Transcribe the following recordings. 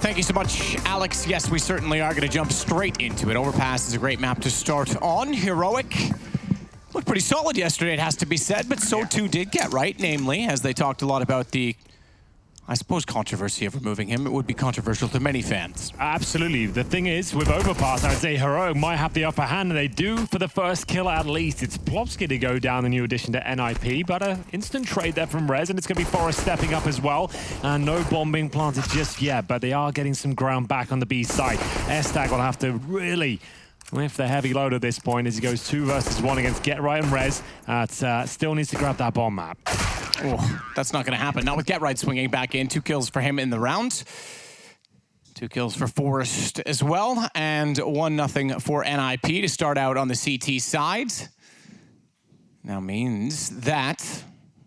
Thank you so much, Alex. Yes, we certainly are going to jump straight into it. Overpass is a great map to start on. Heroic looked pretty solid yesterday, it has to be said, but so too did Get Right, namely, as they talked a lot about the, I suppose, controversy of removing him. It would be controversial to many fans. Absolutely. The thing is, with Overpass, I would say Heroic might have the upper hand, and they do for the first kill at least. It's Plopsky to go down, the new addition to NiP, but an instant trade there from Rez, and it's going to be Forest stepping up as well. No bomb being planted just yet, but they are getting some ground back on the B side. Estag will have to really lift the heavy load at this point as he goes 2 versus 1 against Get Right and Rez. Still needs to grab that bomb map. Oh, that's not going to happen. Not with Get Right swinging back in. 2 kills for him in the round. 2 kills for Forest as well. And 1-0 for NiP to start out on the CT side. Now means that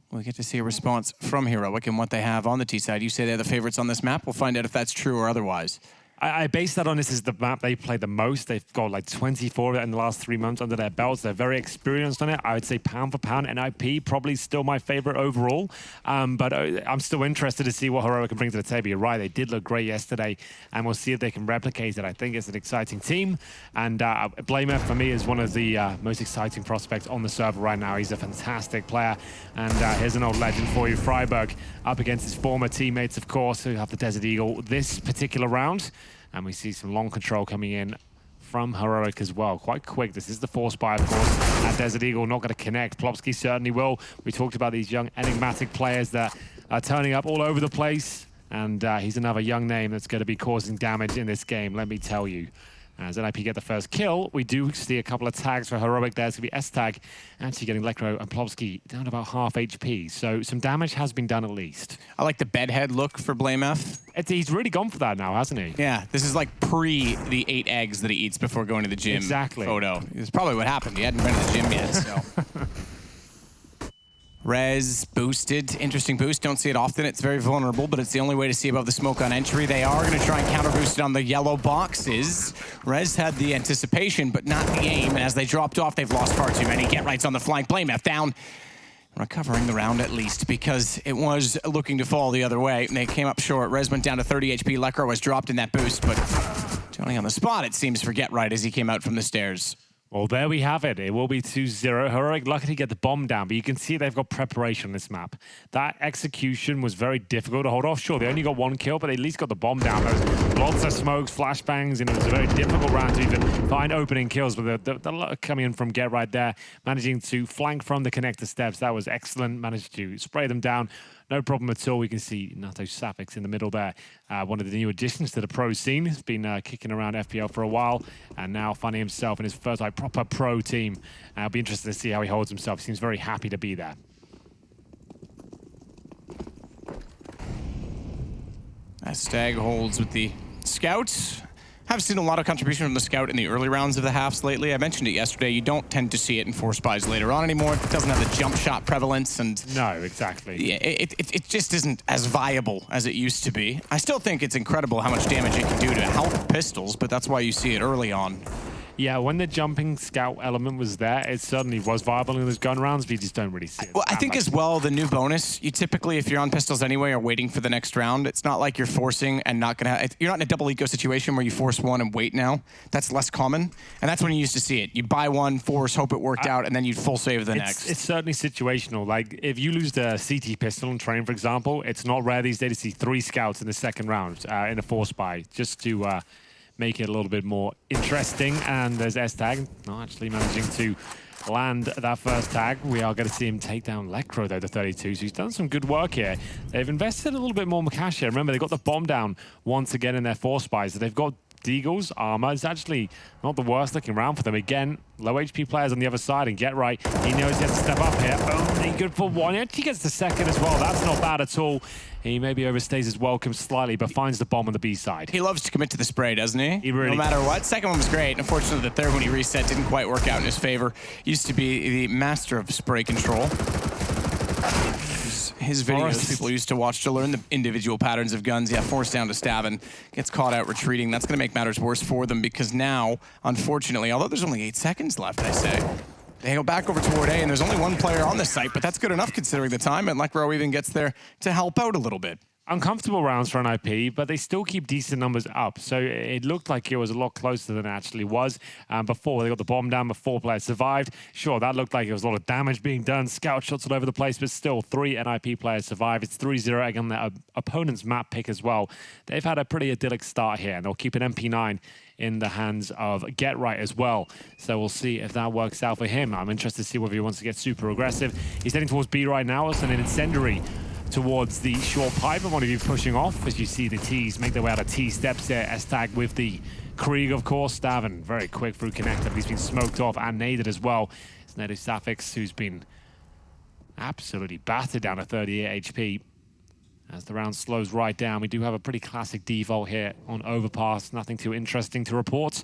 we'll get to see a response from Heroic and what they have on the T side. You say they're the favorites on this map. We'll find out if that's true or otherwise. I base that on this is the map they play the most. They've got like 24 of it in the last 3 months under their belts. They're very experienced on it. I would say pound for pound, NiP probably still my favorite overall. But I'm still interested to see what Heroic can bring to the table. You're right, they did look great yesterday, and we'll see if they can replicate it. I think it's an exciting team. And Blamer, for me, is one of the most exciting prospects on the server right now. He's a fantastic player. And here's an old legend for you, Freiburg, up against his former teammates, of course, who have the Desert Eagle this particular round. And we see some long control coming in from Heroic as well. Quite quick. This is the force buy, of course. And Desert Eagle not going to connect. Plopsky certainly will. We talked about these young enigmatic players that are turning up all over the place. And he's another young name that's going to be causing damage in this game, let me tell you. As NiP get the first kill, we do see a couple of tags for Heroic there. It's going to be Estag actually getting Lekro and Plopsky down to about half HP. So some damage has been done at least. I like the bedhead look for BlameF. He's really gone for that now, hasn't he? Yeah, this is like pre the 8 eggs that he eats before going to the gym. Exactly. Photo. It's probably what happened. He hadn't been to the gym yet, so. Rez boosted, interesting boost. Don't see it often. It's very vulnerable, but it's the only way to see above the smoke on entry. They are going to try and counter boost it on the yellow boxes. Rez had the anticipation, but not the aim. And as they dropped off, they've lost far too many. Get Right's on the flank. BlameF down. Recovering the round at least, because it was looking to fall the other way. And they came up short. Rez went down to 30 HP. Lekro was dropped in that boost, but Johnny on the spot, it seems, for Get Right as he came out from the stairs. Well, there we have it. It will be 2-0. Heroic lucky to get the bomb down, but you can see they've got preparation on this map. That execution was very difficult to hold off. Sure, they only got 1 kill, but they at least got the bomb down. There was lots of smokes, flashbangs, and it was a very difficult round to even find opening kills. But the luck coming in from Get Right there, managing to flank from the connector steps. That was excellent. Managed to spray them down. No problem at all. We can see Nato Sapix in the middle there. One of the new additions to the pro scene. He's been kicking around FPL for a while and now finding himself in his first proper pro team. I'll be interested to see how he holds himself. He seems very happy to be there. As Stag holds with the Scouts. Have seen a lot of contribution from the Scout in the early rounds of the halves lately. I mentioned it yesterday. You don't tend to see it in force buys later on anymore. It doesn't have the jump shot prevalence, and no, exactly. Yeah, it just isn't as viable as it used to be. I still think it's incredible how much damage it can do to help pistols, but that's why you see it early on. Yeah, when the jumping scout element was there, it certainly was viable in those gun rounds, but you just don't really see it. Well, I think as well, the new bonus, you typically, if you're on pistols anyway, are waiting for the next round. It's not like you're forcing and not gonna you're not in a double eco situation where you force one and wait now. That's less common, and that's when you used to see it. You buy one, force, hope it worked out, and then you'd full save the next. It's certainly situational. Like, if you lose the CT pistol in train, for example, it's not rare these days to see 3 scouts in the second round in a force buy, just to make it a little bit more interesting. And there's Estag not actually managing to land that first tag. We are going to see him take down Lekro, though, the 32. So he's done some good work here. They've invested a little bit more cash here. Remember, they got the bomb down once again in their force buys. So they've got Deagle's armor. It's actually not the worst looking round for them. Again, low HP players on the other side, and Get Right, he knows he has to step up here. Only good for 1. He gets the second as well. That's not bad at all. He maybe overstays his welcome slightly, but finds the bomb on the B side. He loves to commit to the spray, doesn't he? He really no matter what. Second one was great. Unfortunately, the third one he reset didn't quite work out in his favor. Used to be the master of spray control. His videos people used to watch to learn the individual patterns of guns. Yeah, forced down to Stavin, gets caught out retreating. That's going to make matters worse for them because now, unfortunately, although there's only 8 seconds left, I say, they go back over toward A, and there's only 1 player on the site, but that's good enough considering the time, and Lekro even gets there to help out a little bit. uncomfortable rounds for NiP, but they still keep decent numbers up. So it looked like it was a lot closer than it actually was. Before they got the bomb down, before players survived. Sure, that looked like it was a lot of damage being done, scout shots all over the place, but still 3 NiP players survive. It's 3-0 again, their opponent's map pick as well. They've had a pretty idyllic start here, and they'll keep an MP9 in the hands of Get Right as well. So we'll see if that works out for him. I'm interested to see whether he wants to get super aggressive. He's heading towards B right now, and an incendiary towards the short pipe. And one of you pushing off as you see the T's make their way out of T steps there. S-Tag with the Krieg, of course. Stavin very quick through connector, but he's been smoked off and naded as well. It's Nedu Safix who's been absolutely battered down to 38 HP. As the round slows right down, we do have a pretty classic default here on Overpass. Nothing too interesting to report.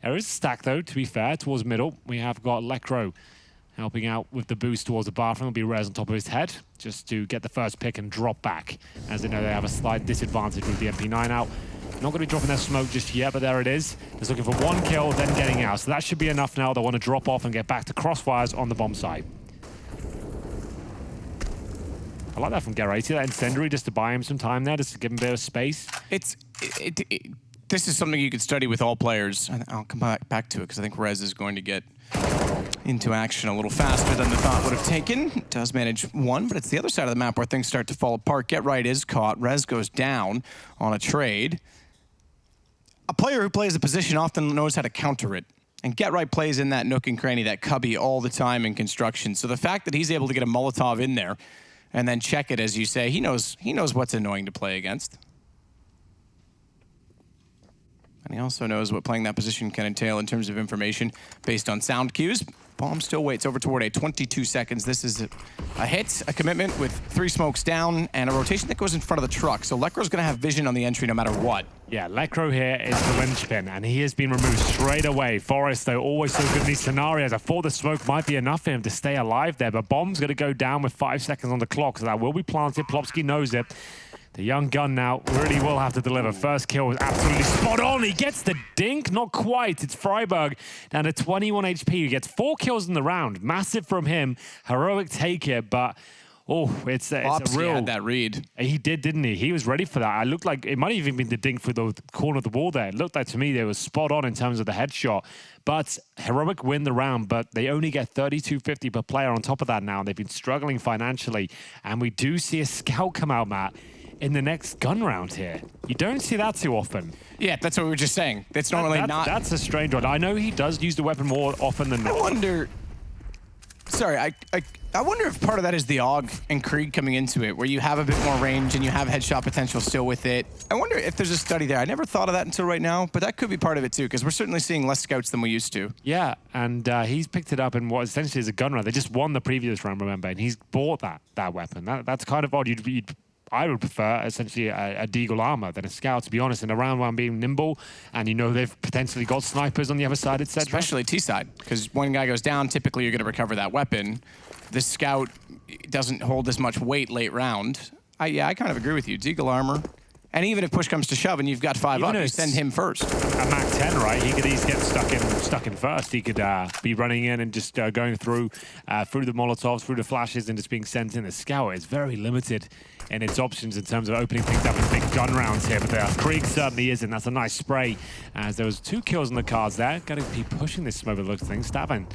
There is a stack, though, to be fair, towards middle. We have got Lecro helping out with the boost towards the bathroom. Will be Rez on top of his head, just to get the first pick and drop back. As they know, they have a slight disadvantage with the MP9 out. Not going to be dropping their smoke just yet, but there it is. Just looking for one kill, then getting out. So that should be enough now. They want to drop off and get back to crossfires on the bomb site. I like that from Garrett. See that incendiary just to buy him some time there, just to give him a bit of space. This is something you could study with all players. I'll come back to it because I think Rez is going to get into action a little faster than the thought would have taken. Does manage one, but it's the other side of the map where things start to fall apart. Get Right is caught. Rez goes down on a trade. A player who plays a position often knows how to counter it. And Get Right plays in that nook and cranny, that cubby all the time in construction. So the fact that he's able to get a Molotov in there and then check it, as you say, he knows what's annoying to play against. And he also knows what playing that position can entail in terms of information based on sound cues. Bomb still waits over toward a 22 seconds. This is a hit, a commitment with 3 smokes down, and a rotation that goes in front of the truck. So Lecro's going to have vision on the entry no matter what. Yeah, Lecro here is the linchpin, and he has been removed straight away. Forrest, though, always so good in these scenarios. I thought the smoke might be enough for him to stay alive there, but Bomb's going to go down with 5 seconds on the clock, so that will be planted. Plopsky knows it. The young gun now really will have to deliver. First kill was absolutely spot on. He gets the dink. Not quite. It's Freiberg down to 21 HP. He gets 4 kills in the round. Massive from him. Heroic take it, but oh, it's a real... had that read. He did, didn't he? He was ready for that. I looked like it might have even been the dink through the corner of the wall there. It looked like to me they were spot on in terms of the headshot. But Heroic win the round, but they only get 32.50 per player on top of that now. They've been struggling financially. And we do see a scout come out, Matt, in the next gun round here. You don't see that too often. Yeah, that's what we were just saying. It's normally not... That's a strange one. I know he does use the weapon more often than not. I wonder... Sorry, I wonder if part of that is the AUG and Krieg coming into it, where you have a bit more range and you have headshot potential still with it. I wonder if there's a study there. I never thought of that until right now, but that could be part of it too, because we're certainly seeing less scouts than we used to. Yeah, and he's picked it up in what essentially is a gun round. They just won the previous round, remember, and he's bought that weapon. That's kind of odd. I would prefer essentially a Deagle armor than a scout, to be honest, in a round one being nimble, and you know they've potentially got snipers on the other side, etc. Especially T-side, because when a guy goes down, typically you're going to recover that weapon. The scout doesn't hold as much weight late round. Yeah, I kind of agree with you. Deagle armor. And even if push comes to shove and you've got 5 up, you send him first. At Mac 10, right? He could easily get stuck in first. He could be running in and just going through the Molotovs, through the flashes, and just being sent in. The scout is very limited in its options in terms of opening things up in big gun rounds here. But the Krieg certainly isn't. That's a nice spray. As there was 2 kills on the cards there. Got to be pushing this smoke, it looks things. Stavin,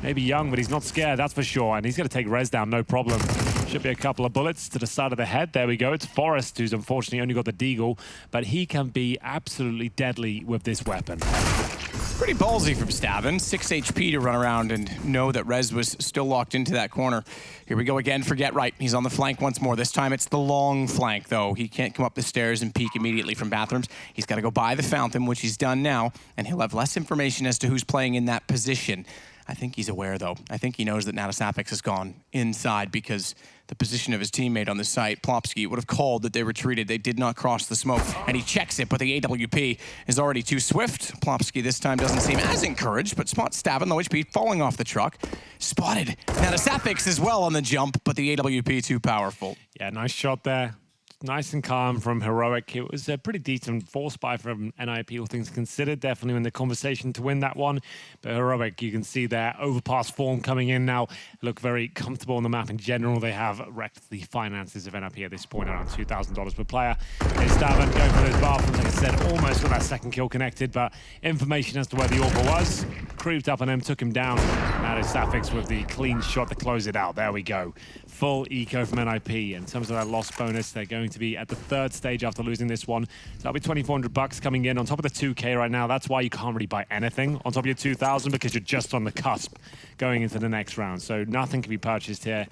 maybe young, but he's not scared, that's for sure. And he's going to take Rez down, no problem. Should be a couple of bullets to the side of the head. There we go. It's Forrest, who's unfortunately only got the Deagle, but he can be absolutely deadly with this weapon. Pretty ballsy from Stavin. 6 HP to run around and know that Rez was still locked into that corner. Here we go again for Get Right. He's on the flank once more. This time it's the long flank, though. He can't come up the stairs and peek immediately from bathrooms. He's got to go by the fountain, which he's done now, and he'll have less information as to who's playing in that position. I think he's aware, though. I think he knows that Natasapix has gone inside because the position of his teammate on the site, Plopsky, would have called that they retreated. They did not cross the smoke, and he checks it, but the AWP is already too swift. Plopsky this time doesn't seem as encouraged, but spots Stavin, low HP, falling off the truck. Spotted Natasapix as well on the jump, but the AWP too powerful. Yeah, nice shot there. nice and calm from Heroic. It was a pretty decent force buy from NiP, all things considered. Definitely in the conversation to win that one. But Heroic, you can see their Overpass form coming in now. Look very comfortable on the map in general. They have wrecked the finances of NiP at this point, around $2,000 per player. They Stavan going for those bathrooms, like I said, almost got that second kill connected, but information as to where the AWP was, creeped up on him, took him down. Now it's Safix with the clean shot to close it out. There we go. Full eco from NiP. In terms of that loss bonus, they're going to be at the third stage after losing this one. So that'll be $2,400 coming in on top of the 2K right now. That's why you can't really buy anything on top of your 2,000, because you're just on the cusp going into the next round. So nothing can be purchased here,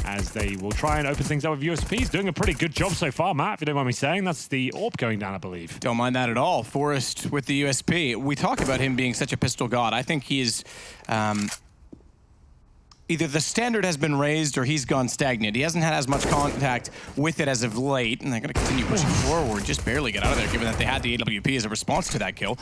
as they will try and open things up with USPs. Doing a pretty good job so far, Matt, if you don't mind me saying. That's the AWP going down, I believe. Don't mind that at all. Forrest with the USP. We talk about him being such a pistol god. I think he is... either the standard has been raised or he's gone stagnant. He hasn't had as much contact with it as of late, and they're going to continue pushing forward, just barely get out of there, given that they had the AWP as a response to that kill.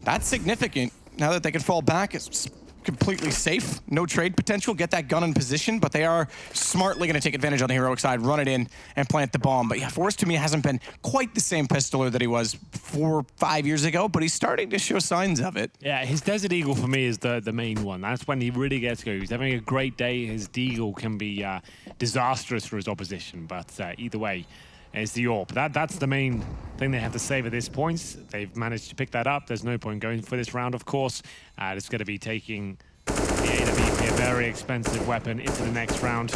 That's significant. Now that they can fall back, it's completely safe. No trade potential. Get that gun in position, but they are smartly going to take advantage on the Heroic side, run it in, and plant the bomb. But yeah, Forrest to me hasn't been quite the same pistoler that he was 4 or 5 years ago, but he's starting to show signs of it. Yeah, his Desert Eagle for me is the main one. That's when he really gets to go. He's having a great day. His Deagle can be disastrous for his opposition, but either way, it's the AWP. That's the main thing they have to save at this point. They've managed to pick that up. There's no point going for this round, of course. It's going to be taking the AWP, a very expensive weapon, into the next round.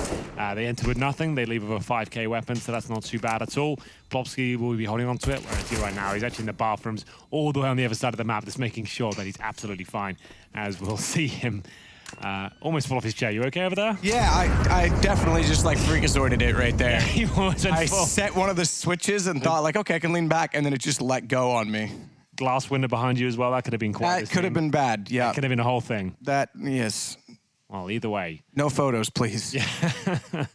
They enter with nothing. They leave with a 5K weapon, so that's not too bad at all. Plopsky will be holding on to it, whereas he right now, he's actually in the bathrooms all the way on the other side of the map, just making sure that he's absolutely fine, as we'll see him almost fall off his chair. You okay over there? Yeah, I definitely just like freakazoided it right there. Yeah, he wasn't I full. set one of the switches and thought like, okay, I can lean back, and then it just let go on me. Glass window behind you as well. That could have been quite. That could have been bad, yeah. That could have been a whole thing. That, yes. Well, either way. No photos, please. Yeah.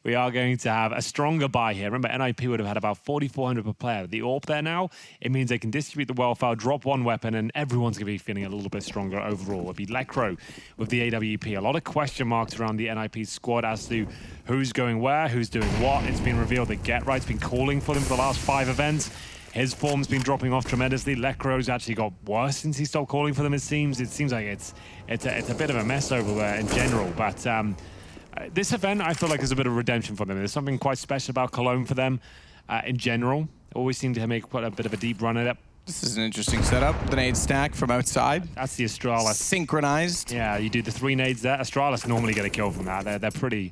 We are going to have a stronger buy here. Remember, NiP would have had about 4,400 per player. The AWP there now, it means they can distribute the welfare, drop one weapon, and everyone's going to be feeling a little bit stronger overall. It'll be Lecro with the AWP. A lot of question marks around the NiP squad as to who's going where, who's doing what. It's been revealed that GetRight's been calling for them for the last 5 events. His form's been dropping off tremendously. Lecro's actually got worse since he stopped calling for them, it seems. It seems like it's a bit of a mess over there in general. But this event, I feel like, is a bit of redemption for them. There's something quite special about Cologne for them in general. Always seem to make quite a bit of a deep run at it. This is an interesting setup. The nade stack from outside. That's the Astralis. Synchronized. Yeah, you do the 3 nades there. Astralis normally get a kill from that. They're pretty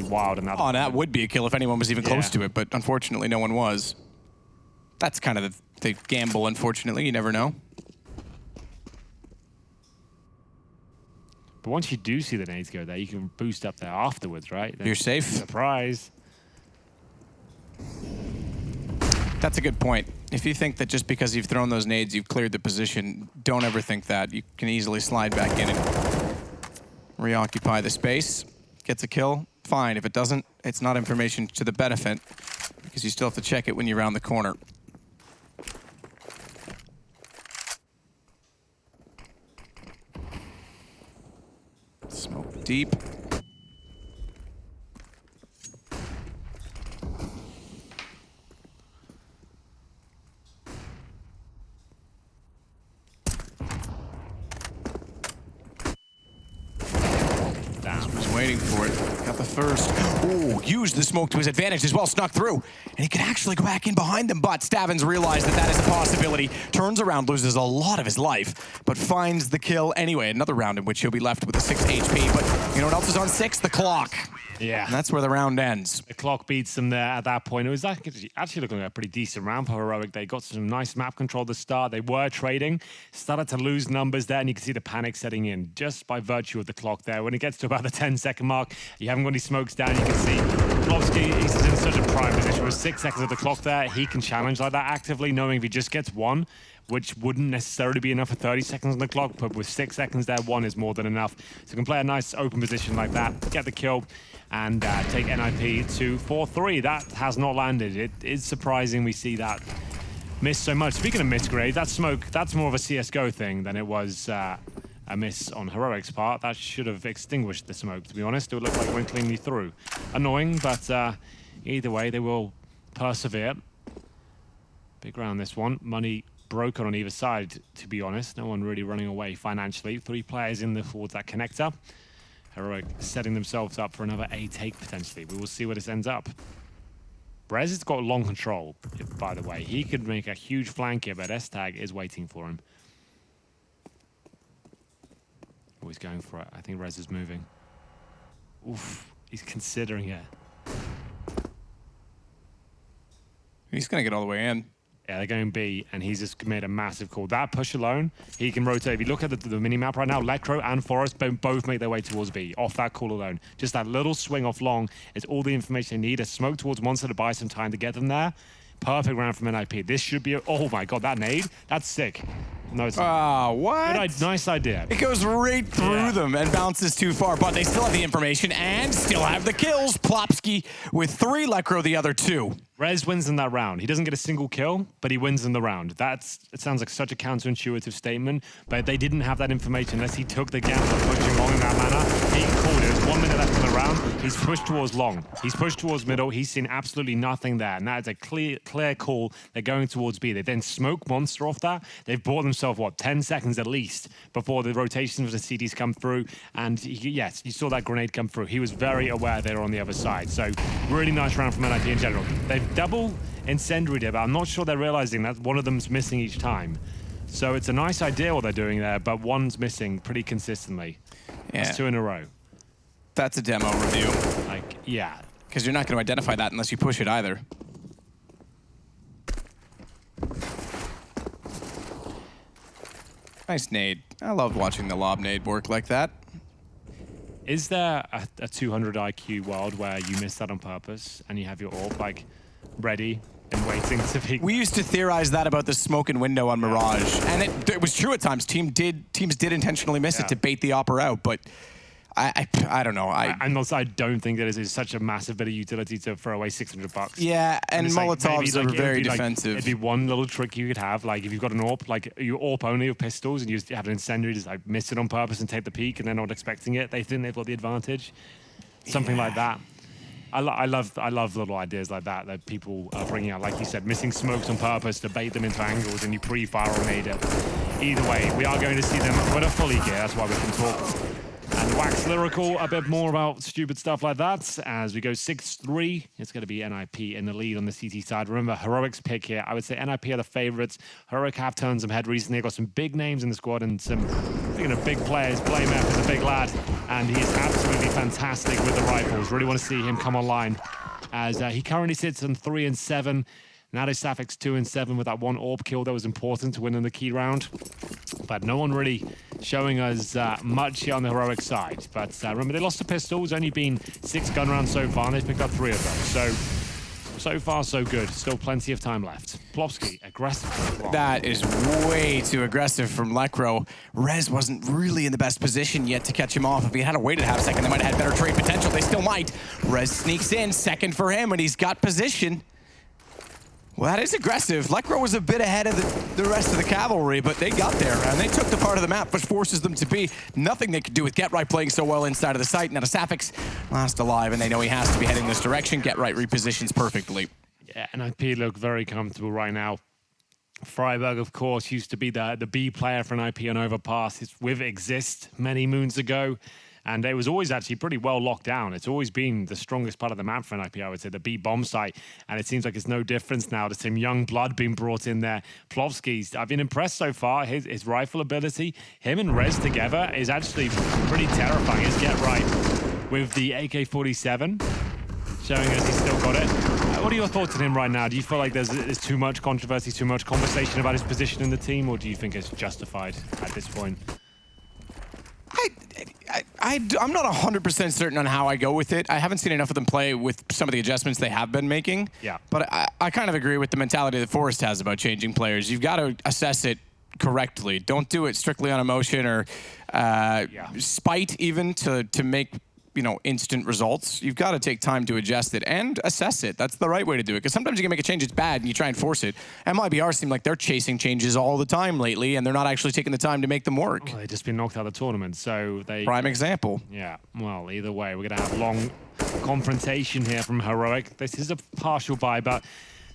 wild in that. Oh, that would be a kill if anyone was even close to it, but unfortunately no one was. That's kind of the gamble, unfortunately. You never know. But once you do see the nades go there, you can boost up there afterwards, right? You're safe. Surprise. That's a good point. If you think that just because you've thrown those nades, you've cleared the position, don't ever think that. You can easily slide back in and reoccupy the space. Gets a kill, fine. If it doesn't, it's not information to the benefit, because you still have to check it when you're around the corner. Smoke deep. Was waiting for it. Got the first. Ooh, used the smoke to his advantage as well, snuck through. And he could actually go back in behind them, but Stavins realized that is a possibility. Turns around, loses a lot of his life, but finds the kill anyway. Another round in which he'll be left with a 6 HP, but you know what else is on 6? The clock. Yeah. And that's where the round ends. The clock beats them there at that point. It was actually looking like a pretty decent round for Heroic. They got some nice map control at the start. They were trading, started to lose numbers there, and you can see the panic setting in just by virtue of the clock there. When it gets to about the 10-second mark, you haven't got any smokes down. You can see Plopsky, he's in such a prime position with 6 seconds of the clock there. He can challenge like that actively, knowing if he just gets one, which wouldn't necessarily be enough for 30 seconds on the clock, but with 6 seconds there, 1 is more than enough. So you can play a nice open position like that, get the kill, and take NiP to 4-3. That has not landed. It is surprising we see that miss so much. Speaking of miss grade, that smoke, that's more of a CSGO thing than it was a miss on Heroic's part. That should have extinguished the smoke, to be honest. It would look like it went cleanly through. Annoying, but either way, they will persevere. Big round this one. Money broken on either side, to be honest. No one really running away financially. 3 players in towards that connector. Heroic setting themselves up for another A take potentially. We will see where this ends up. Rez has got long control, by the way. He could make a huge flank here, but S-Tag is waiting for him. Oh, he's going for it. I think Rez is moving. Oof, he's considering it. He's going to get all the way in. Yeah, they're going B, and he's just made a massive call. That push alone, he can rotate. If you look at the mini-map right now, Lecro and Forest both make their way towards B, off that call alone. Just that little swing off long is all the information they need. A smoke towards Monster to buy some time to get them there. Perfect round from NiP. This should be oh my god, that nade, that's sick. No, it's what? Nice idea. It goes right through them and bounces too far, but they still have the information and still have the kills. Plopsky with 3, Lecro the other 2. Rez wins in that round. He doesn't get a single kill, but he wins in the round. It sounds like such a counterintuitive statement, but they didn't have that information unless he took the gamble of pushing long in that manner. He called it. There's 1 minute left in the round. He's pushed towards long. He's pushed towards middle. He's seen absolutely nothing there, and that is a clear call. They're going towards B. They then smoke Monster off that. They've bought themselves, what, 10 seconds at least before the rotations of the CDs come through, and yes, you saw that grenade come through. He was very aware they were on the other side, so really nice round from NiP in general. They've double incendiary there, but I'm not sure they're realizing that one of them's missing each time. So it's a nice idea what they're doing there, but one's missing pretty consistently. Yeah. That's 2 in a row. That's a demo review. Like, yeah. Because you're not going to identify that unless you push it either. Nice nade. I loved watching the lob nade work like that. Is there a 200 IQ world where you miss that on purpose and you have your AWP like ready and waiting to be? We used to theorize that about the smoke and window on Mirage, and it was true at times. Teams did intentionally miss it to bait the AWP out, but I don't know. I don't think that is such a massive bit of utility to throw away $600. Yeah, and Molotovs are very defensive. It'd be one little trick you could have, like if you've got an AWP, like you AWP only with pistols, and you just have an incendiary, just like miss it on purpose and take the peek, and they're not expecting it. They think they've got the advantage. Something like that. I love little ideas like that people are bringing out. Like you said, missing smokes on purpose to bait them into angles, and you pre-fire or nade it. Either way, we are going to see them put a fully gear. That's why we can talk and wax lyrical a bit more about stupid stuff like that. As we go 6-3, it's going to be NiP in the lead on the CT side. Remember, Heroic's pick here. I would say NiP are the favorites. Heroic have turned some head recently. They've got some big names in the squad and some, big players. Blame F is a big lad, and he is absolutely fantastic with the rifles. Really want to see him come online, as he currently sits on 3 and 7. Now there's Safix 2 and 7 with that 1 AWP kill that was important to win in the key round. But no one really showing us much here on the Heroic side. But remember, they lost the pistol. It's only been 6 gun rounds so far, and they've picked up 3 of them. So far, so good. Still plenty of time left. Plopsky, aggressive. That is way too aggressive from Lecro. Rez wasn't really in the best position yet to catch him off. If he had waited half a second, they might have had better trade potential. They still might. Rez sneaks in, second for him, and he's got position. Well, that is aggressive. Lecro was a bit ahead of the rest of the cavalry, but they got there, and they took the part of the map which forces them to be. Nothing they could do with Get Right playing so well inside of the site. Now the Safix last alive, and they know he has to be heading this direction. Get Right repositions perfectly. Yeah, NiP look very comfortable right now. Freiburg, of course, used to be the B player for NiP on Overpass. It's with Exist many moons ago. And it was always actually pretty well locked down. It's always been the strongest part of the map for NiP, I would say, the B bomb site. And it seems like it's no difference now. There's some young blood being brought in there. Plopsky's, I've been impressed so far. His rifle ability, him and Rez together is actually pretty terrifying. His Get Right with the AK-47, showing us he's still got it. What are your thoughts on him right now? Do you feel like there's too much controversy, too much conversation about his position in the team, or do you think it's justified at this point? I'm not 100% certain on how I go with it. I haven't seen enough of them play with some of the adjustments they have been making. Yeah. But I kind of agree with the mentality that Forrest has about changing players. You've got to assess it correctly. Don't do it strictly on emotion or spite even to make instant results. You've got to take time to adjust it and assess it. That's the right way to do it. Because sometimes you can make a change, it's bad, and you try and force it. MIBR seem like they're chasing changes all the time lately, and they're not actually taking the time to make them work. Well, they've just been knocked out of the tournament, so they... Prime example. Yeah, well, either way, we're going to have long confrontation here from Heroic. This is a partial buy, but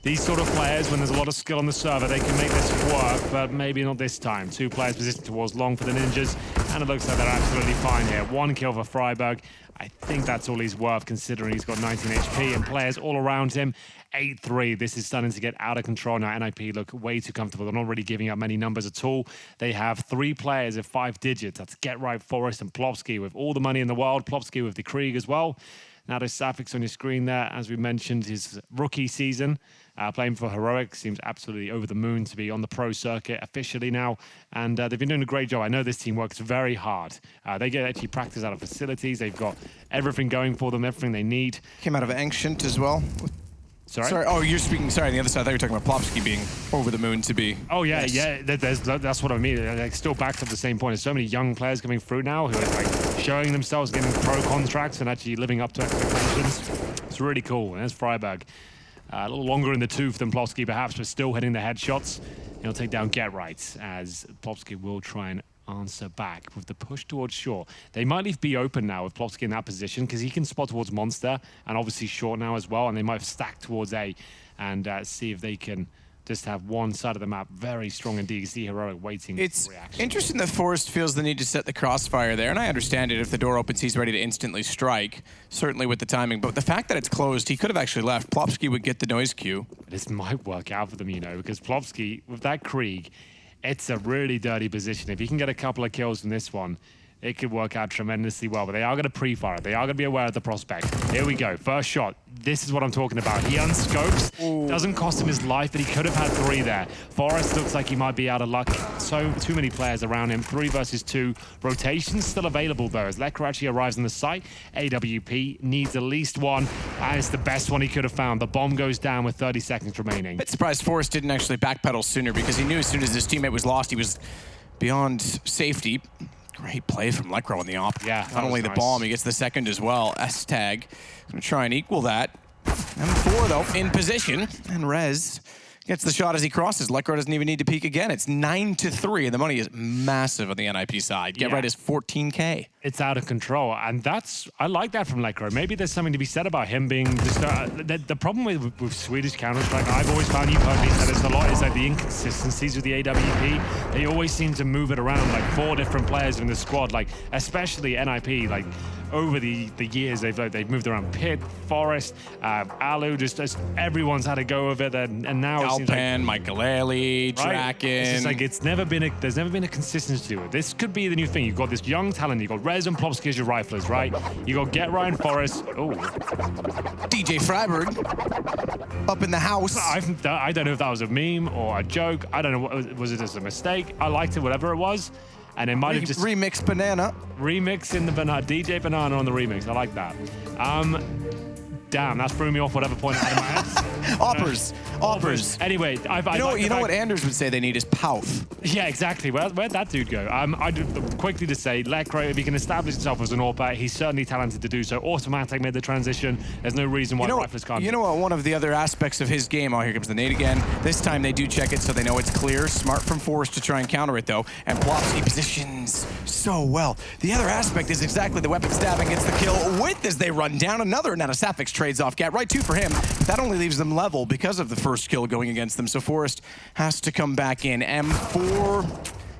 these sort of players, when there's a lot of skill on the server, they can make this work, but maybe not this time. 2 players positioned towards long for the Ninjas, and it looks like they're absolutely fine here. 1 kill for Freiburg. I think that's all he's worth, considering he's got 19 HP and players all around him. 8-3. This is starting to get out of control now. NiP look way too comfortable. They're not really giving up many numbers at all. They have 3 players of 5 digits. That's Get Right, Forest, and Plopsky with all the money in the world. Plopsky with the Krieg as well. Now there's Safix on your screen there. As we mentioned, his rookie season, playing for Heroic, seems absolutely over the moon to be on the pro circuit officially now. And they've been doing a great job. I know this team works very hard. They get actually practice out of facilities. They've got everything going for them, everything they need. Came out of Ancient as well. Sorry? Oh, you're speaking, sorry, on the other side. I thought you were talking about Plopsky being over the moon to be. Oh, yeah, yes. yeah, that's what I mean. Like, still back to the same point. There's so many young players coming through now who are like showing themselves, getting pro contracts and actually living up to expectations. It's really cool. And there's Freiburg. A little longer in the tooth than Plopsky, perhaps, but still hitting the headshots. He'll take down Get Right, as Plopsky will try and answer back with the push towards Short. They might be open now with Plopsky in that position because he can spot towards Monster and obviously Short now as well, and they might have stacked towards A and see if they can just have one side of the map very strong indeed. You see Heroic waiting It's for reaction. interesting that Forrest feels the need to set the crossfire there, and I understand it. If the door opens, he's ready to instantly strike, certainly with the timing. But the fact that it's closed, he could have actually left. Plopsky would get the noise cue. This might work out for them, because Plopsky, with that Krieg, it's a really dirty position. If he can get a couple of kills from this one, it could work out tremendously well. But they are going to pre-fire it. They are going to be aware of the prospect. Here we go. First shot. This is what I'm talking about. He unscopes. Ooh. Doesn't cost him his life, but he could have had 3 there. Forrest looks like he might be out of luck. So too many players around him. 3 versus 2. Rotation's still available, though, as Lekra actually arrives on the site. AWP needs at least 1, and it's the best one he could have found. The bomb goes down with 30 seconds remaining. Bit surprised Forrest didn't actually backpedal sooner, because he knew as soon as his teammate was lost, he was beyond safety. Great play from Lekro on the op. Yeah, not only the bomb, he gets the second as well. S-tag. Gonna try and equal that. M4 though, in position. And Rez gets the shot as he crosses. Lekro doesn't even need to peek again. It's 9-3, and the money is massive on the NiP side. Get Right is 14K. It's out of control, and I like that from Lekro. Maybe there's something to be said about him being the problem with Swedish Counter-Strike, I've always found, you've heard me say this a lot, is like the inconsistencies with the AWP. They always seem to move it around, like 4 different players in the squad, like especially NiP, like over the years they've moved around. Pit, Forest, Alu, just everyone's had a go of it, and now it seems like Michaeleli, Draken. It's just like there's never been a consistency to it. This could be the new thing. You've got this young talent. You've got Rez and Plopsky as your riflers, right? You got Get Right and Forest. Oh, DJ Freiburg up in the house. I don't know if that was a meme or a joke. I don't know. Was it just a mistake? I liked it, whatever it was. And it might have just remix Banana. Remixing the Banana, DJ Banana on the remix. I like that. Damn, that threw me off whatever point I had in my head. Oppers. Anyway, you know what Anders would say they need is Pouth. Yeah, exactly. Where'd that dude go? Quickly to say, Lekro, if he can establish himself as an AWP, he's certainly talented to do so. Automatic made the transition. There's no reason why riflers can't. You know what? One of the other aspects of his game. Oh, here comes the nade again. This time they do check it so they know it's clear. Smart from Forrest to try and counter it though. And Plopsky positions so well. The other aspect is exactly the weapon stabbing gets the kill with as they run down another. Now Safix trades off Get Right 2 for him. But that only leaves them level because of the first kill going against them. So Forrest has to come back in. M4.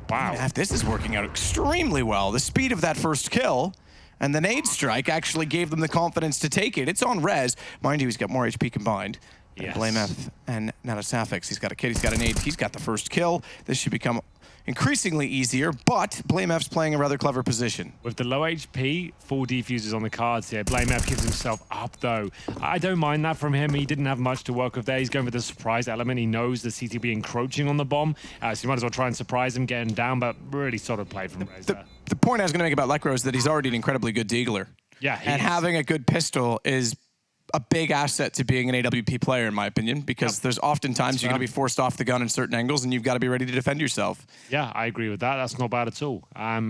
Wow. This is working out extremely well. The speed of that first kill and the nade strike actually gave them the confidence to take it. It's on Rez. Mind you, he's got more HP combined. Yes. Blame F and now Safix. He's got a kid, he's got a nade, he's got the first kill. This should become increasingly easier, but Blame F's playing a rather clever position. With the low HP, full defusers on the cards here. Blame F gives himself up though. I don't mind that from him. He didn't have much to work with there. He's going with the surprise element. He knows the CTB encroaching on the bomb, so you might as well try and surprise him, get him down, but really solid play from Rez there. The point I was going to make about Lekro is that he's already an incredibly good deagler. Yeah, and having a good pistol is a big asset to being an AWP player, in my opinion, because there's oftentimes you're going to be forced off the gun in certain angles, and you've got to be ready to defend yourself. Yeah, I agree with that. That's not bad at all.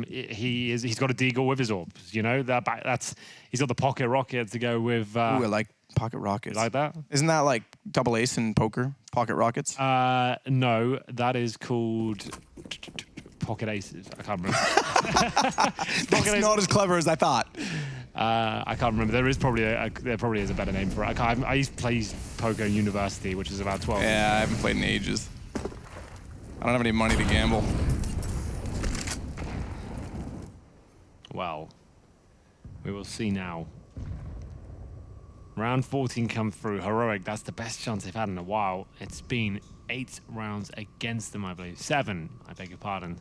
He's got a deagle with his orbs. You know he's got the pocket rocket to go with. Ooh, I like pocket rockets. You like that? Isn't that like double ace in poker? Pocket rockets? No, that is called pocket aces. I can't remember. That's not as clever as I thought. I can't remember. There probably is a better name for it. I used to play poker in university, which is about 12. Yeah, I haven't played in ages. I don't have any money to gamble. Well, we will see now. Round 14 come through. Heroic, that's the best chance they've had in a while. It's been 8 rounds against them, I believe. 7, I beg your pardon.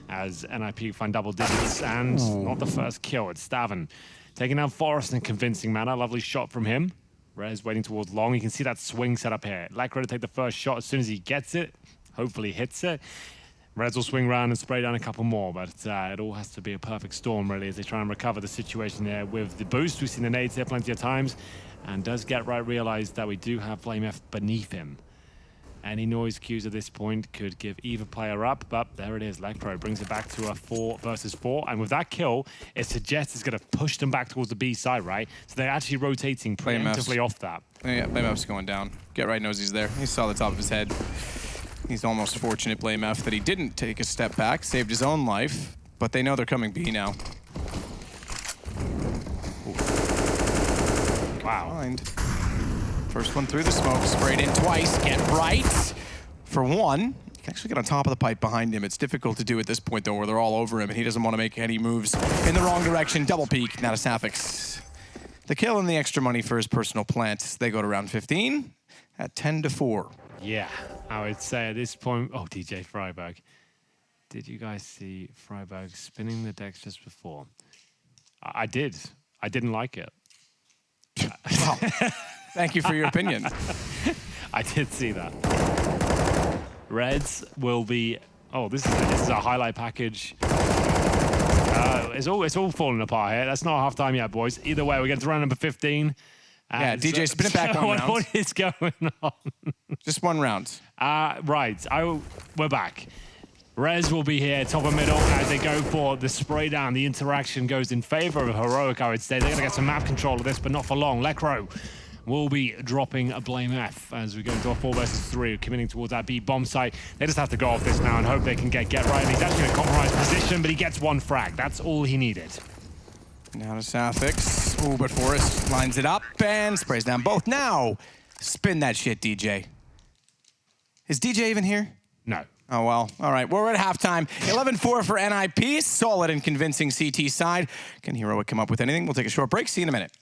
As NiP find double digits, and not the first kill. It's Stavin taking down Forrest in a convincing manner. Lovely shot from him. Rez waiting towards long. You can see that swing set up here. Lekro to take the first shot as soon as he gets it. Hopefully hits it. Reds will swing around and spray down a couple more, but it all has to be a perfect storm, really, as they try and recover the situation there with the boost. We've seen the nades here plenty of times, and does get right realized that we do have Flame F beneath him. Any noise cues at this point could give either player up, but there it is. Lekro brings it back to a 4 versus 4, and with that kill, it suggests it's going to push them back towards the B side, right? So they're actually rotating preemptively off that. Yeah, Blame F's going down. Get right knows he's there. He saw the top of his head. He's almost fortunate, Blame F, that he didn't take a step back, saved his own life, but they know they're coming B now. Ooh. Wow. Mind. First one through the smoke, sprayed in twice, get right for one. You can actually get on top of the pipe behind him. It's difficult to do at this point, though, where they're all over him, and he doesn't want to make any moves in the wrong direction. Double peek, not a Sapphics. The kill and the extra money for his personal plant. They go to round 15 at 10-4. Yeah, I would say at this point, oh, DJ Freiberg. Did you guys see Freiberg spinning the decks just before? I did. I didn't like it. Wow. Thank you for your opinion. I did see that. Reds will be, oh, this is a highlight package. It's all falling apart here. That's not half time yet, boys. Either way, we get to round number 15. Yeah, DJ, spin it back 1 round. What is going on? Just 1 round. Right, we're back. Rez will be here, top of middle, as they go for the spray down. The interaction goes in favor of Heroic, I would say. They're going to get some map control of this, but not for long. Lekro will be dropping a Blame F as we go into a 4 versus 3, committing towards that B bomb site. They just have to go off this now and hope they can get right. He's actually in a compromised position, but he gets 1 frag. That's all he needed. Now to Sapphics. Ooh, but Forrest lines it up and sprays down both. Now, spin that shit, DJ. Is DJ even here? No. Oh, well. All right, we're at halftime. 11-4 for NiP. Solid and convincing CT side. Can Heroic come up with anything? We'll take a short break. See you in a minute.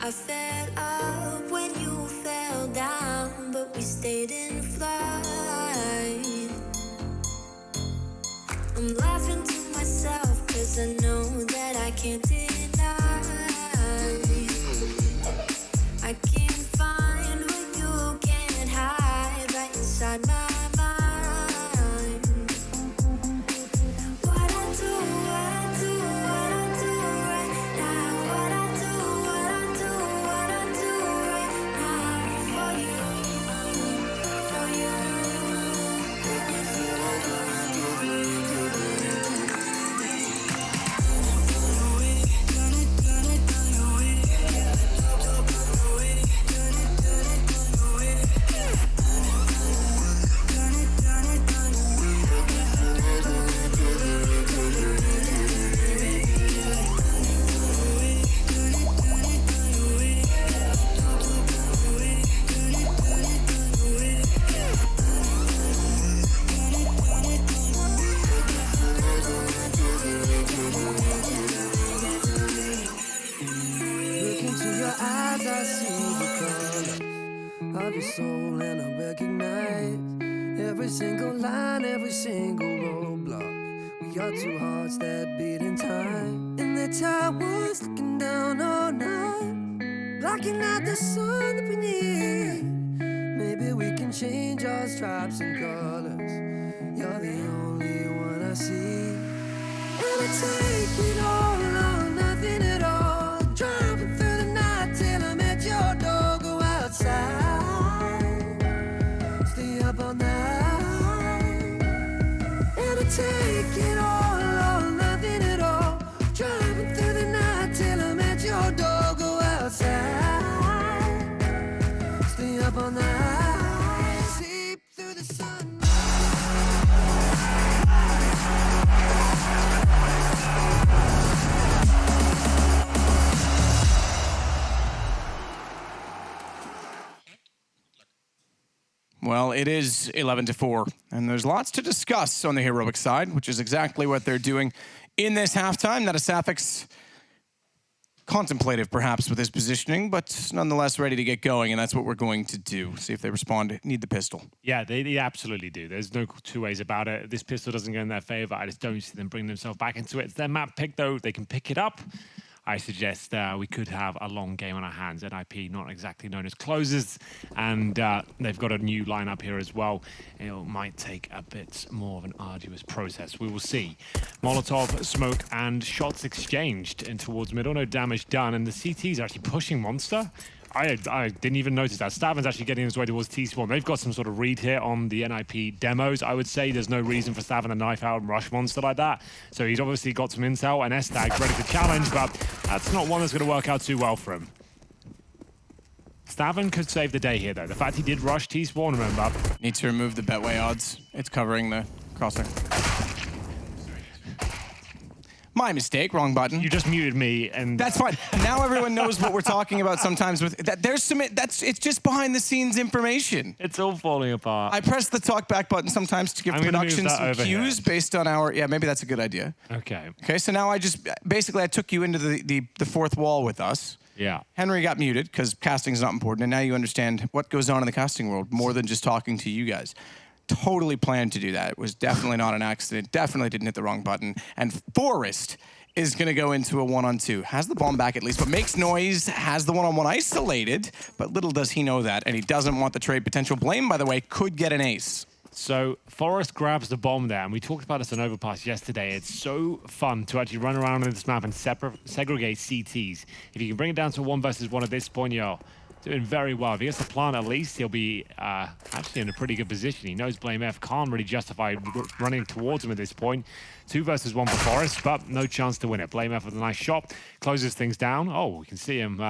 I fell up when you fell down, but we stayed in flight. I'm laughing to myself, cause I know that I can't deny. I can't find what you can't hide right inside my mind. What I do right now. What I do right now for you. If you soul and I recognize every single line, every single roadblock. We are two hearts that beat in time. And the towers looking down all night, blocking out the sun that we need. Maybe we can change our stripes and colors. You're the only one I see. And I take it all or nothing at all. Driving through the night till I'm at your door. Go outside, stay up all night. And I take it all or nothing at all. Driving through the night till I'm at your door. Go outside, stay up all night. Sleep through the sun. Well, it is 11-4, and there's lots to discuss on the heroic side, which is exactly what they're doing in this halftime. That is Safix contemplative, perhaps, with his positioning, but nonetheless ready to get going, and that's what we're going to do. See if they respond. Need the pistol. Yeah, they absolutely do. There's no two ways about it. This pistol doesn't go in their favor. I just don't see them bringing themselves back into it. It's their map pick, though. They can pick it up. I suggest we could have a long game on our hands. NiP, not exactly known as closers, and they've got a new lineup here as well. It might take a bit more of an arduous process. We will see. Molotov, smoke, and shots exchanged in towards middle. No damage done, and the CTs are actually pushing Monster. I didn't even notice that. Stavin's actually getting his way towards T-Spawn. They've got some sort of read here on the NiP demos. I would say there's no reason for Stavin to knife out and rush Monster like that. So he's obviously got some intel and S-Tag ready to challenge, but that's not one that's going to work out too well for him. Stavin could save the day here, though. The fact he did rush T-Spawn, remember. Need to remove the Betway odds. It's covering the crosshair. My mistake, wrong button. You just muted me, and that's fine. Now everyone knows what we're talking about. Sometimes with that, there's some. It's just behind the scenes information. It's all falling apart. I press the talk back button sometimes to give production some cues based on our. Yeah, maybe that's a good idea. Okay. Okay, so now I just basically I took you into the fourth wall with us. Yeah. Henry got muted because casting is not important, and now you understand what goes on in the casting world more than just talking to you guys. Totally planned to do that. It was definitely not an accident. Definitely didn't hit the wrong button. And Forrest is going to go into a one-on-two. Has the bomb back at least, but makes noise. Has the one-on-one isolated, but little does he know that. And he doesn't want the trade potential. Blame, by the way, could get an ace. So Forrest grabs the bomb there, and we talked about this on Overpass yesterday. It's so fun to actually run around on this map and segregate CTs. If you can bring it down to 1 versus 1 at this point, you're doing very well. If he gets the plant at least, he'll be actually in a pretty good position. He knows Blame F can't really justify running towards him at this point. 2 versus 1 for Forrest, but no chance to win it. Blame F with a nice shot, closes things down. Oh, we can see him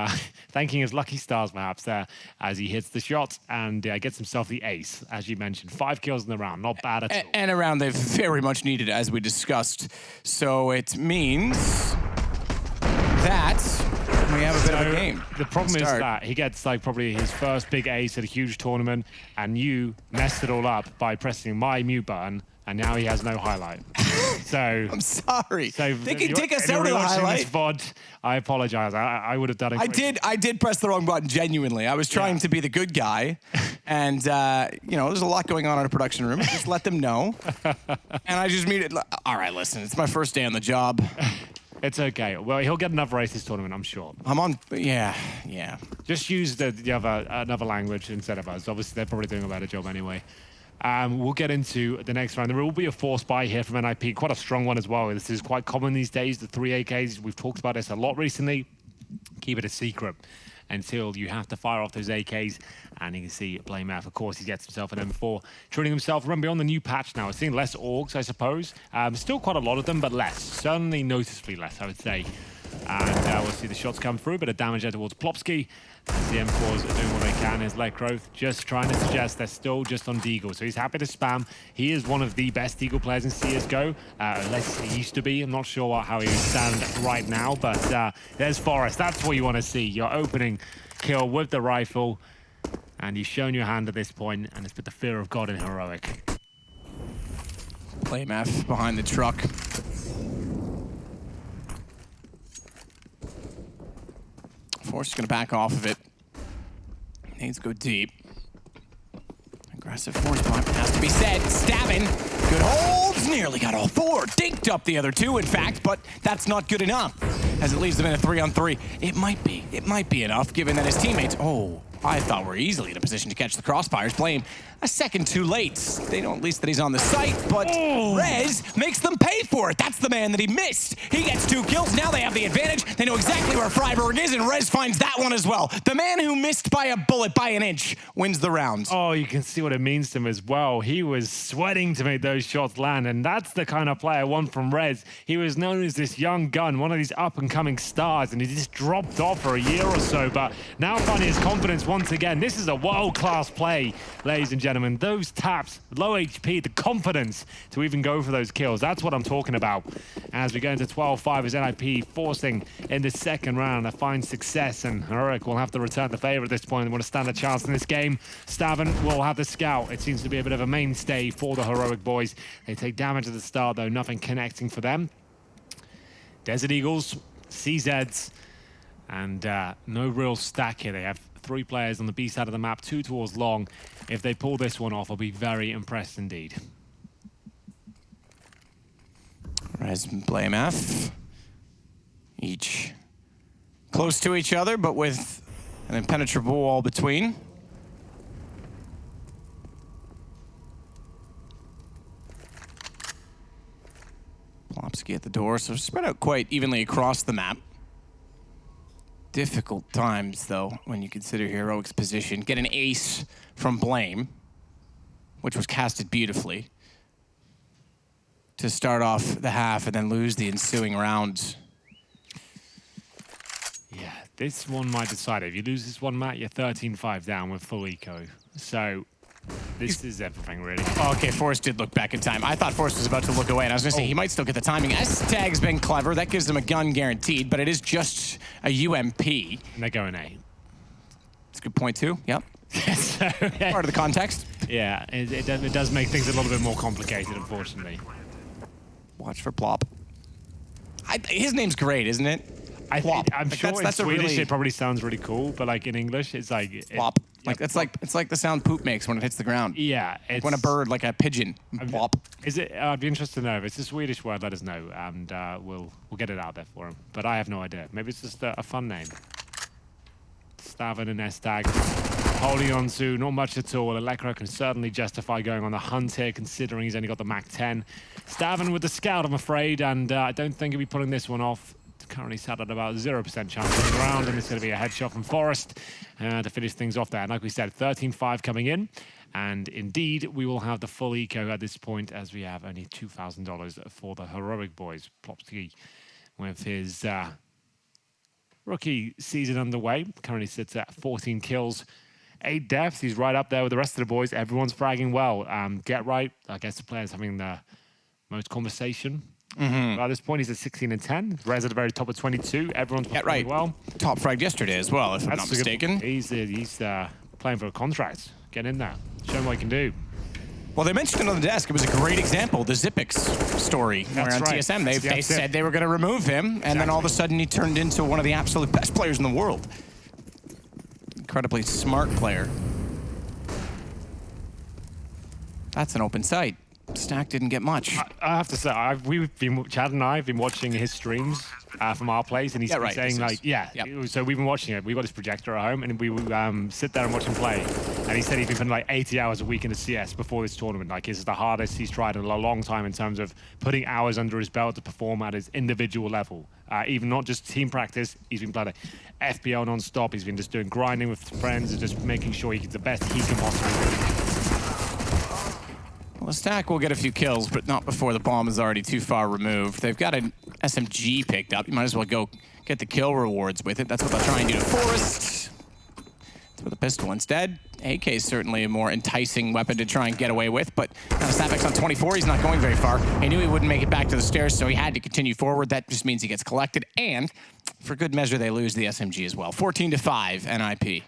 thanking his lucky stars perhaps there as he hits the shot and gets himself the ace. As you mentioned, 5 kills in the round, not bad at all. And a round they've very much needed, as we discussed. So it means that we have a bit of a game. The problem is that he gets like probably his first big ace at a huge tournament, and you messed it all up by pressing my mute button, and now he has no highlight. So I'm sorry. So they can take us out of the highlight. This VOD, I apologize. I would have done it. I did press the wrong button. Genuinely, I was trying to be the good guy, and you know, there's a lot going on in a production room. Just let them know, and I just muted. All right, listen, it's my first day on the job. It's okay. Well, he'll get another race this tournament, I'm sure. I'm on. Yeah. Just use the other another language instead of us. Obviously, they're probably doing a better job anyway. We'll get into the next round. There will be a force buy here from NiP, quite a strong one as well. This is quite common these days, the 3 AKs. We've talked about this a lot recently. Keep it a secret until you have to fire off those AKs. And you can see Blame F, of course, he gets himself an M4, treating himself. Remember, on the new patch now, we're seeing less orgs, I suppose. Still quite a lot of them, but less. Certainly noticeably less, I would say. And we'll see the shots come through, but a damage there towards Plopsky. As the M4s are doing what they can. His leg growth just trying to suggest they're still just on Deagle. So he's happy to spam. He is one of the best Deagle players in CSGO. Unless he used to be. I'm not sure how he would stand right now, but there's Forrest. That's what you want to see. Your opening kill with the rifle. And you've shown your hand at this point, and it's with the fear of God in heroic. Blame F behind the truck. Force is going to back off of it. Needs to go deep. Aggressive force bump, has to be said. Stabbing, good holds, nearly got all four. Dinked up the other two, in fact, but that's not good enough. As it leaves them in a 3-on-3. It might be enough, given that his teammates, I thought we're easily in a position to catch the crossfires. Blame a second too late. They know at least that he's on the site, but Rez makes them pay for it. That's the man that he missed. He gets 2 kills. Now they have the advantage. They know exactly where Freiburg is, and Rez finds that one as well. The man who missed by a bullet, by an inch, wins the round. Oh, you can see what it means to him as well. He was sweating to make those shots land, and that's the kind of player I want from Rez. He was known as this young gun, one of these up-and-coming stars, and he just dropped off for a year or so, but now finding his confidence once again. This is a world-class play, ladies and gentlemen. Those taps, low HP, the confidence to even go for those kills. That's what I'm talking about. As we go into 12-5 as NiP forcing in the second round to find success, and Heroic will have to return the favor at this point. They want to stand a chance in this game. Staven will have the scout. It seems to be a bit of a mainstay for the Heroic boys. They take damage at the start, though, nothing connecting for them. Desert Eagles, CZs, and no real stack here. They have 3 players on the B side of the map, 2 towards long. If they pull this one off, I'll be very impressed indeed. Rez and Blame F. Each close to each other, but with an impenetrable wall between. Plopsky at the door, so spread out quite evenly across the map. Difficult times, though, when you consider Heroic's position. Get an ace from Blame, which was casted beautifully, to start off the half and then lose the ensuing round. Yeah, this one might decide it. If you lose this one, Matt, you're 13-5 down with full eco. So this is everything, really. Oh, okay, Forrest did look back in time. I thought Forrest was about to look away, and I was going to say he might still get the timing. S-Tag's been clever. That gives him a gun guaranteed, but it is just a UMP. And they're going A. That's a good point, too. Yep. So, yeah. Part of the context. Yeah, it does make things a little bit more complicated, unfortunately. Watch for Plop. His name's great, isn't it? Plop. I'm like sure that's in Swedish really... it probably sounds really cool, but like in English, it's like... Plop. It's like the sound poop makes when it hits the ground. Yeah. Like when a bird, like a pigeon, plop. Is it? I'd be interested to know if it's a Swedish word. Let us know, and we'll get it out there for him. But I have no idea. Maybe it's just a fun name. Staven and S-Tag holding on to not much at all. Elecro can certainly justify going on the hunt here, considering he's only got the Mac 10. Staven with the scout, I'm afraid, and I don't think he'll be putting this one off. Currently sat at about 0% chance of the round, and it's going to be a headshot from Forrest to finish things off there. And like we said, 13-5 coming in, and indeed we will have the full eco at this point, as we have only $2,000 for the Heroic boys. Plopsky with his rookie season underway, currently sits at 14 kills, 8 deaths. He's right up there with the rest of the boys. Everyone's fragging well. Get right, I guess the player's having the most conversation. At this point, he's at 16 and 10. Rez at the very top of 22. Everyone's playing well. Top fragged yesterday as well, if I'm not mistaken. He's playing for a contract. Get in there. Show him what he can do. Well, they mentioned it on the desk. It was a great example, the Zipix story. Where on TSM, they said they were going to remove him, and then all of a sudden he turned into one of the absolute best players in the world. Incredibly smart player. That's an open site. Stack didn't get much. I have to say, Chad and I have been watching his streams from our place, and he's been saying so we've been watching it. We've got his projector at home, and we sit there and watch him play. And he said he's been putting like 80 hours a week into CS before this tournament. Like, this is the hardest he's tried in a long time in terms of putting hours under his belt to perform at his individual level. Even not just team practice, he's been playing FPL non-stop. He's been just doing grinding with friends and just making sure he's the best he can possibly be. Well, Stack will get a few kills, but not before the bomb is already too far removed. They've got an SMG picked up. You might as well go get the kill rewards with it. That's what they'll try and do to Forrest. With a pistol instead. AK is certainly a more enticing weapon to try and get away with, but now Savek's on 24, he's not going very far. He knew he wouldn't make it back to the stairs, so he had to continue forward. That just means he gets collected, and for good measure, they lose the SMG as well. 14-5, NiP.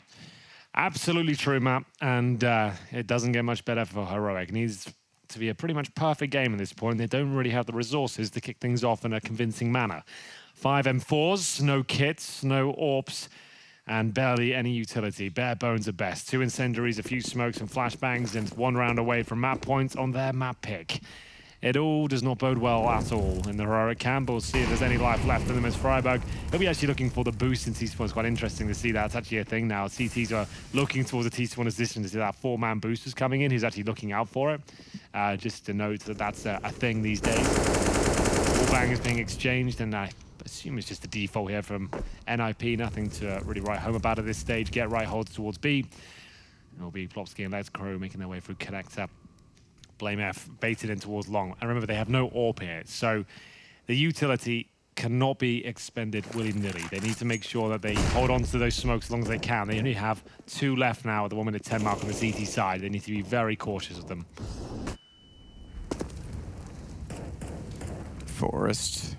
Absolutely true, Matt, and it doesn't get much better for Heroic. It needs to be a pretty much perfect game at this point. They don't really have the resources to kick things off in a convincing manner. 5 M4s, no kits, no AWPs. and barely any utility. Bare bones at best. 2 incendiaries, a few smokes and flashbangs, and 1 round away from map points on their map pick. It all does not bode well at all in the heroic camp. We'll see if there's any life left in them as Freiburg. He'll be actually looking for the boost in T-Spawn. It's quite interesting to see that. It's actually a thing now. CTs are looking towards the T-Spawn position to see that 4-man boost is coming in. He's actually looking out for it. Just to note that that's a thing these days. All bang is being exchanged, and I assume it's just the default here from NiP. Nothing to really write home about at this stage. Get right holds towards B. It'll be Plopsky and Let's Crow making their way through connector. Blame F baited in towards long. And remember, they have no AWP here, so the utility cannot be expended willy-nilly. They need to make sure that they hold on to those smokes as long as they can. They only have 2 left now at the 1:10 mark on the CT side. They need to be very cautious of them. Forest.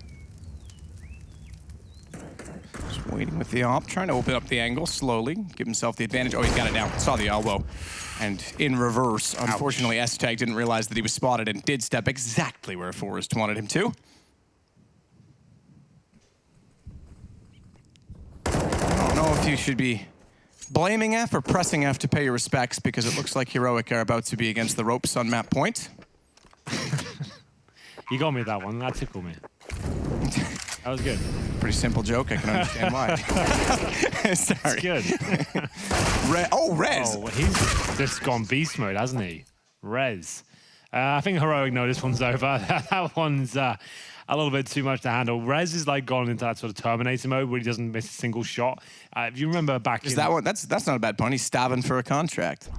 Just waiting with the op, trying to open up the angle slowly, give himself the advantage. Oh, he's got it now. Saw the elbow. And in reverse, unfortunately, S-Tag didn't realize that he was spotted and did step exactly where Forrest wanted him to. I don't know if you should be blaming F or pressing F to pay your respects, because it looks like Heroic are about to be against the ropes on map point. You got me with that one. That tickled me. That was good. Pretty simple joke. I can understand why. Sorry. Good. Rez. Oh, he's just gone beast mode, hasn't he? Rez. I think Heroic know this one's over. That one's a little bit too much to handle. Rez is like gone into that sort of Terminator mode where he doesn't miss a single shot. If you remember back in... that one? That's not a bad pun. He's stabbing for a contract.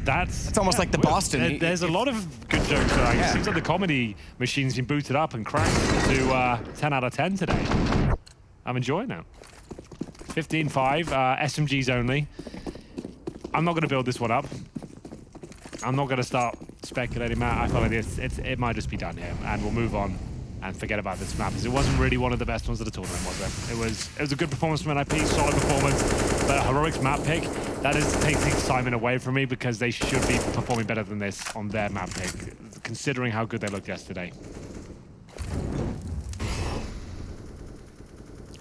It's almost like the Boston. There's a lot of good jokes. It seems like the comedy machine's been booted up and cracked to 10 out of 10 today. I'm enjoying it. 15-5, SMGs only. I'm not going to build this one up. I'm not going to start speculating, Matt. I feel like it might just be done here, and we'll move on and forget about this map, because it wasn't really one of the best ones of the tournament, was it? It was a good performance from NiP, solid performance, but Heroic's map pick, that is taking excitement away from me, because they should be performing better than this on their map pick, considering how good they looked yesterday.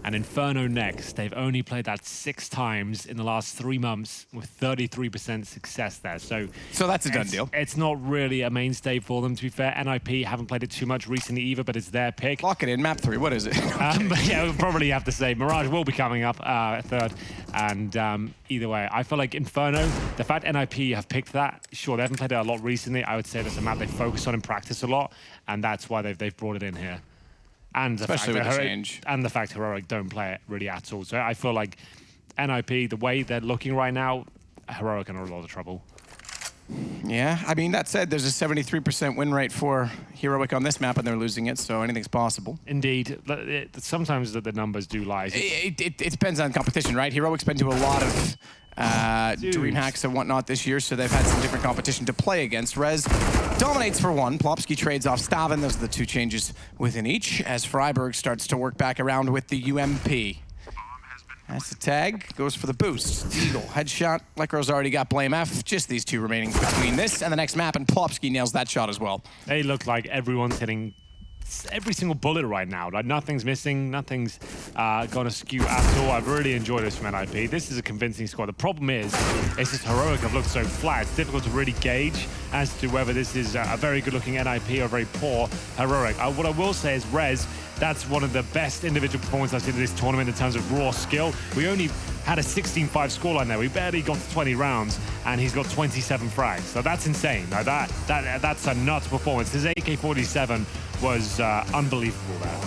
And Inferno next. They've only played that 6 times in the last 3 months with 33% success there. So that's a done deal. It's not really a mainstay for them, to be fair. NiP haven't played it too much recently either, but it's their pick. Lock it in, map 3. What is it? But yeah, we'll probably have to say Mirage will be coming up 3rd. And either way, I feel like Inferno, the fact NiP have picked that, sure, they haven't played it a lot recently. I would say that's a map they focus on in practice a lot, and that's why they've brought it in here. And the especially fact with that the change. And the fact Heroic don't play it really at all. So I feel like NiP, the way they're looking right now, Heroic are in a lot of trouble. Yeah, I mean, that said, there's a 73% win rate for Heroic on this map, and they're losing it, so anything's possible. Indeed. Sometimes the numbers do lie. It depends on competition, right? Heroic's been to a lot of dream hacks and whatnot this year, so they've had some different competition to play against. Rez dominates for 1. Plopsky trades off Stavin. Those are the 2 changes within each, as Freiburg starts to work back around with the UMP. That's the tag, goes for the boost. Eagle, headshot. Lekro's already got Blame F. Just these 2 remaining between this and the next map, and Plopsky nails that shot as well. They look like everyone's hitting every single bullet right now. Like, nothing's missing, nothing's gone askew at all. I've really enjoyed this from NiP. This is a convincing squad. The problem is, it's just Heroic have looked so flat. It's difficult to really gauge as to whether this is a very good-looking NiP or a very poor Heroic. What I will say is Rez, that's one of the best individual performances I've seen in this tournament in terms of raw skill. We only had a 16-5 scoreline there. We barely got to 20 rounds, and he's got 27 frags. So that's insane. Now that's a nuts performance. His AK-47 was unbelievable there.